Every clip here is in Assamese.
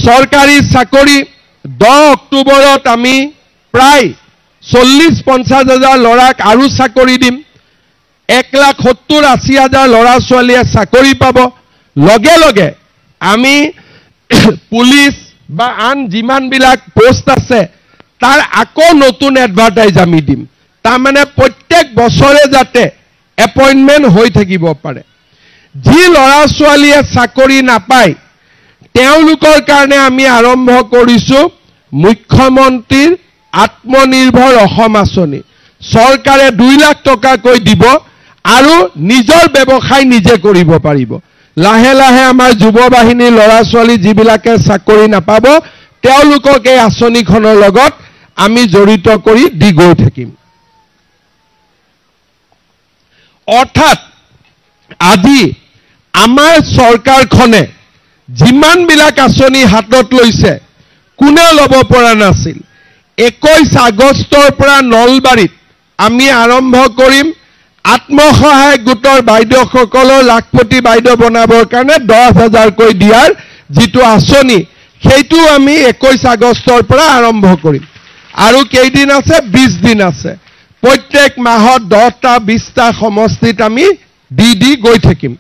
চৰকাৰী চাকৰি 10 অক্টোবৰত আমি প্ৰায় 40-50,000 ল'ৰাক আৰু চাকৰি দিম। 1,70,80,000 ল'ৰা ছোৱালীয়ে চাকৰি পাব। লগে লগে আমি পুলিচ বা আন যিমানবিলাক পোষ্ট আছে তাৰ আকৌ নতুন এডভাৰটাইজ আমি দিম। তাৰমানে প্ৰত্যেক বছৰে যাতে এপইণ্টমেণ্ট হৈ থাকিব পাৰে। যি ল'ৰা ছোৱালীয়ে চাকৰি নাপায় তেওঁলোকৰ কাৰণে আমি আৰম্ভ কৰিছোঁ মুখ্যমন্ত্ৰীৰ আত্মনিৰ্ভৰ অসম আঁচনি। চৰকাৰে 2 লাখ টকাকৈ দিব আৰু নিজৰ ব্যৱসায় নিজে কৰিব পাৰিব। লাহে লাহে আমাৰ যুৱ বাহিনীৰ ল'ৰা ছোৱালী যিবিলাকে চাকৰি নাপাব তেওঁলোকক এই আঁচনিখনৰ লগত আমি জড়িত কৰি দি গৈ থাকিম। অৰ্থাৎ আজি আমাৰ চৰকাৰখনে যিমানবিলাক আঁচনি হাতত লৈছে কোনেও ল'ব পৰা নাছিল। 21 আগষ্টৰ পৰা নলবাৰীত আমি আৰম্ভ কৰিম আত্মসহায়ক গোটৰ বাইদেউসকলৰ লাখপতি বাইদেউ বনাবৰ কাৰণে 10,000কৈ দিয়াৰ যিটো আঁচনি সেইটো আমি 21 আগষ্টৰ পৰা আৰম্ভ কৰিম। আৰু কেইদিন আছে? 20 দিন আছে। প্ৰত্যেক মাহত 10টা 20টা সমষ্টিত আমি দি গৈ থাকিম।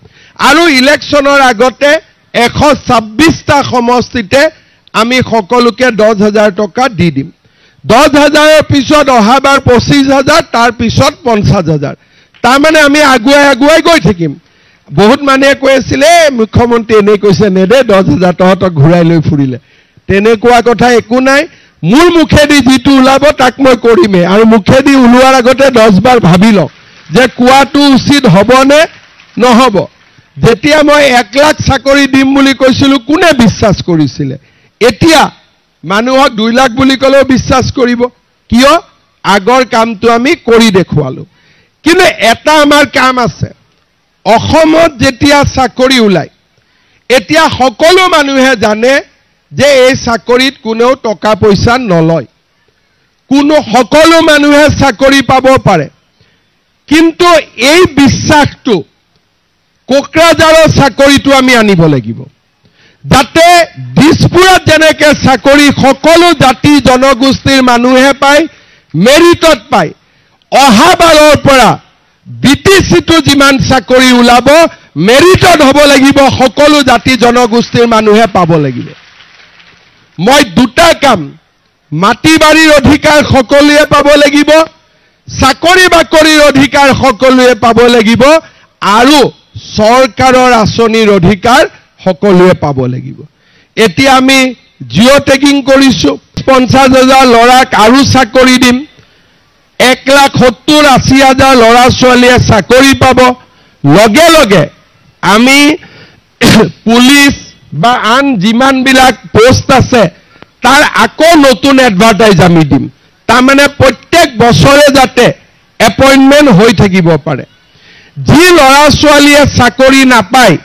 আৰু ইলেকশ্যনৰ আগতে 126টা সমষ্টিতে আমি সকলোকে 10,000 টকা দি দিম। 10,000ৰ পিছত অহাবাৰ 25,000, তাৰ পিছত 50,000। তাৰমানে আমি আগুৱাই গৈ থাকিম। বহুত মানুহে কৈ আছিলে মুখ্যমন্ত্ৰী এনে কৈছে নেদে 10,000 তহঁতক ঘূৰাই লৈ ফুৰিলে। তেনেকুৱা কথা একো নাই। মোৰ মুখেদি যিটো ওলাব তাক মই কৰিমেই। আৰু মুখেদি ওলোৱাৰ আগতে 10 বাৰ ভাবি লওক যে কোৱাটো উচিত হ'বনে নহ'ব। যেতিয়া মই 1 লাখ চাকৰি দিম বুলি কৈছিলোঁ কোনে বিশ্বাস কৰিছিলে? এতিয়া মানুহক 2 লাখ বুলি ক'লেও বিশ্বাস কৰিব। কিয়? আগৰ কামটো আমি কৰি দেখুৱালোঁ। কিন্তু এটা আমাৰ কাম আছে। অসমত যেতিয়া চাকৰি ওলায় এতিয়া সকলো মানুহে জানে যে এই চাকৰিত কোনেও টকা পইচা নলয়। সকলো মানুহে চাকৰি পাব পাৰে। কিন্তু এই বিশ্বাসটো কোকৰাঝাৰৰ চাকৰিটো আমি আনিব লাগিব যাতে দিছপুৰত যেনেকৈ চাকৰি সকলো জাতি জনগোষ্ঠীৰ মানুহে পায়, মেৰিটত পায়। অহাবাৰৰ পৰা BTCটো যিমান চাকৰি ওলাব মেৰিটত হ'ব লাগিব, সকলো জাতি জনগোষ্ঠীৰ মানুহে পাব লাগিব। মই 2টা কাম, মাটি বাৰীৰ অধিকাৰ সকলোৱে পাব লাগিব, চাকৰি বাকৰিৰ অধিকাৰ সকলোৱে পাব লাগিব, আৰু চৰকাৰৰ আঁচনিৰ অধিকাৰ সকলোৱে পাব লাগিব। এতিয়া আমি জিঅ' টেগিং কৰিছোঁ। 50,000 ল'ৰাক আৰু চাকৰি দিম। 1,70,80,000 ল'ৰা ছোৱালীয়ে চাকৰি পাব। লগে লগে আমি পুলিচ বা আন যিমানবিলাক পোষ্ট আছে তাৰ আকৌ নতুন এডভাৰটাইজ আমি দিম। তাৰমানে প্ৰত্যেক বছৰে যাতে এপইণ্টমেণ্ট হৈ থাকিব পাৰে। যি ল'ৰা ছোৱালীয়ে চাকৰি নাপায়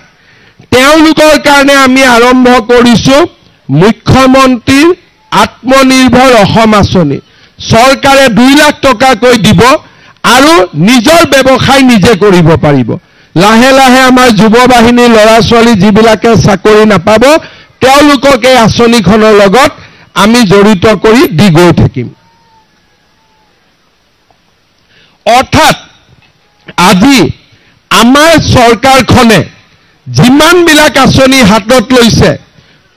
তেওঁলোকৰ কাৰণে আমি আৰম্ভ কৰিছোঁ মুখ্যমন্ত্ৰীৰ আত্মনিৰ্ভৰ অসম আঁচনি। চৰকাৰে 2 লাখ টকাকৈ দিব আৰু নিজৰ ব্যৱসায় নিজে কৰিব পাৰিব। লাহে লাহে আমাৰ যুৱ বাহিনীৰ ল'ৰা ছোৱালী যিবিলাকে চাকৰি নাপাব তেওঁলোকক এই আঁচনিখনৰ লগত আমি জড়িত কৰি দি গৈ থাকিম। অৰ্থাৎ আজি আমাৰ চৰকাৰখনে যিমানবিলাক আঁচনি হাতত লৈছে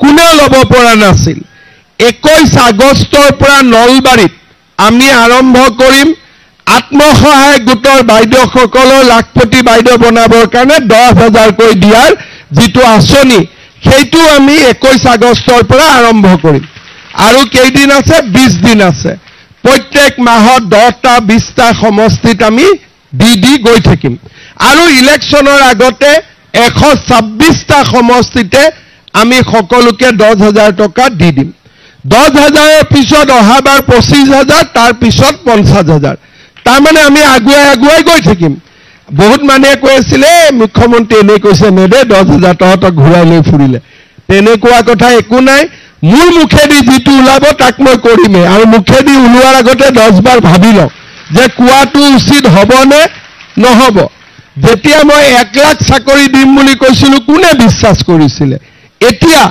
কোনেও ল'ব পৰা নাছিল। 21 আগষ্টৰ পৰা নলবাৰীত আমি আৰম্ভ কৰিম আত্মসহায়ক গোটৰ বাইদেউসকলৰ লাখপতি বাইদেউ বনাবৰ কাৰণে 10,000কৈ দিয়াৰ যিটো আঁচনি সেইটো আমি 21 আগষ্টৰ পৰা আৰম্ভ কৰিম। আৰু কেইদিন আছে? 20 দিন আছে। প্ৰত্যেক মাহত 10টা 20টা সমষ্টিত আমি দি গৈ থাকিম। আৰু ইলেকশ্যনৰ আগতে 126টা সমষ্টিতে আমি সকলোকে 10,000 টকা দি দিম। 10,000ৰ পিছত অহাবাৰ 25,000, তাৰ পিছত 50,000। তাৰমানে আমি আগুৱাই গৈ থাকিম। বহুত মানুহে কৈ আছিলে মুখ্যমন্ত্ৰী এনে কৈছে নেদে 10,000 তহঁতক ঘূৰাই লৈ ফুৰিলে। তেনেকুৱা কথা একো নাই। মোৰ মুখেদি যিটো ওলাব তাক মই কৰিমেই। আৰু মুখেদি ওলোৱাৰ আগতে 10 বাৰ ভাবি লওক যে কোৱাটো উচিত হ'বনে নহ'ব। যেতিয়া মই 1 লাখ চাকৰি দিম বুলি কৈছিলোঁ কোনে বিশ্বাস কৰিছিলে? এতিয়া